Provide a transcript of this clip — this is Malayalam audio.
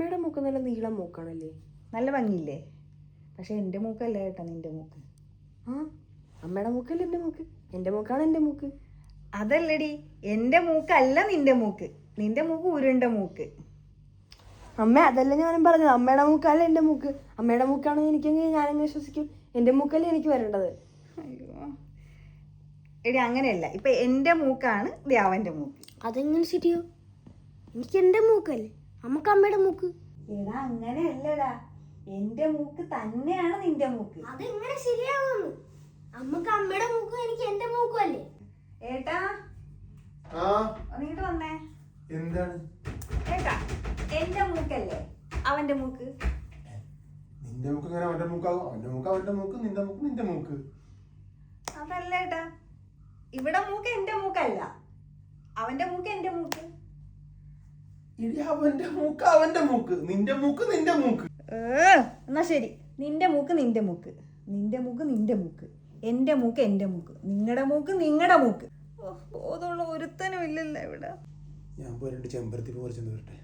അമ്മയുടെ മൂക്ക് നല്ല നീളം മൂക്കാണല്ലേ, നല്ല ഭംഗിയില്ലേ? പക്ഷെ എൻ്റെ മൂക്കല്ല കേട്ടോ നിൻ്റെ മൂക്ക്. ആ അമ്മയുടെ മൂക്കല്ല എൻ്റെ മൂക്ക്, എൻ്റെ മൂക്കാണ് എൻ്റെ മൂക്ക്. അതല്ലടി, എൻ്റെ മൂക്കല്ല നിൻ്റെ മൂക്ക്. നിൻ്റെ മൂക്ക് ഉരുണ്ട മൂക്ക്. അമ്മ അതല്ല ഞാനും പറഞ്ഞത്, അമ്മയുടെ മൂക്കല്ല എൻ്റെ മൂക്ക്. അമ്മയുടെ മൂക്കാണ് എനിക്കെങ്കിൽ ഞാനെങ്ങനെ വിശ്വസിക്കും? എൻ്റെ മൂക്കല്ലേ എനിക്ക് വരേണ്ടത്. അയ്യോ എടി, അങ്ങനെയല്ല. ഇപ്പം എൻ്റെ മൂക്കാണ് ദ്യാവൻ്റെ മൂക്ക്. അതെങ്ങനെ ശരിയോ? എനിക്ക് എൻ്റെ മൂക്കല്ലേ, അമ്മക്ക് അമ്മയുടെ മൂക്ക്. എടാ അങ്ങനെയല്ലടാ, എൻ്റെ മൂക്ക് തന്നെയാണ് നിൻ്റെ മൂക്ക്. അതെങ്ങനെ ശരിയാവുന്നു? അമ്മക്ക് അമ്മയുടെ മൂക്കും എനിക്ക് എൻ്റെ മൂക്കും അല്ലേ? ഏട്ടാ നീട്ട് വന്നേ. എന്താണ് ഏട്ടാ, എൻ്റെ മൂക്കല്ലേ അവൻ്റെ മൂക്ക്? നിന്റെ മൂക്ക് ഇങ്ങനെ അവന്റെ മൂക്കാകും? അവന്റെ മൂക്ക് അവന്റെ മൂക്ക്, നിന്റെ മൂക്ക് നിന്റെ മൂക്ക്. അതല്ല ഏട്ടാ, ഇവിടെ മൂക്ക് എൻ്റെ മൂക്കല്ല, അവൻ്റെ മൂക്ക് എൻ്റെ മൂക്ക്. ഇടി, അവന്റെ മൂക്ക് അവന്റെ മൂക്ക്, നിന്റെ മൂക്ക് നിന്റെ മൂക്ക്. എന്നാ ശരി, നിന്റെ മൂക്ക് നിന്റെ മൂക്ക്, നിന്റെ മൂക്ക് നിന്റെ മൂക്ക്, എൻ്റെ മൂക്ക് എൻ്റെ മൂക്ക്, നിങ്ങളുടെ മൂക്ക് നിങ്ങളുടെ മൂക്ക്. ബോധമുള്ള ഒരുത്തനും ഇല്ലല്ലോ ഇവിടെ. ഞാൻ പോയി 2 ചെമ്പരത്തി പൂ പറിച്ചെന്ന് വരട്ടെ.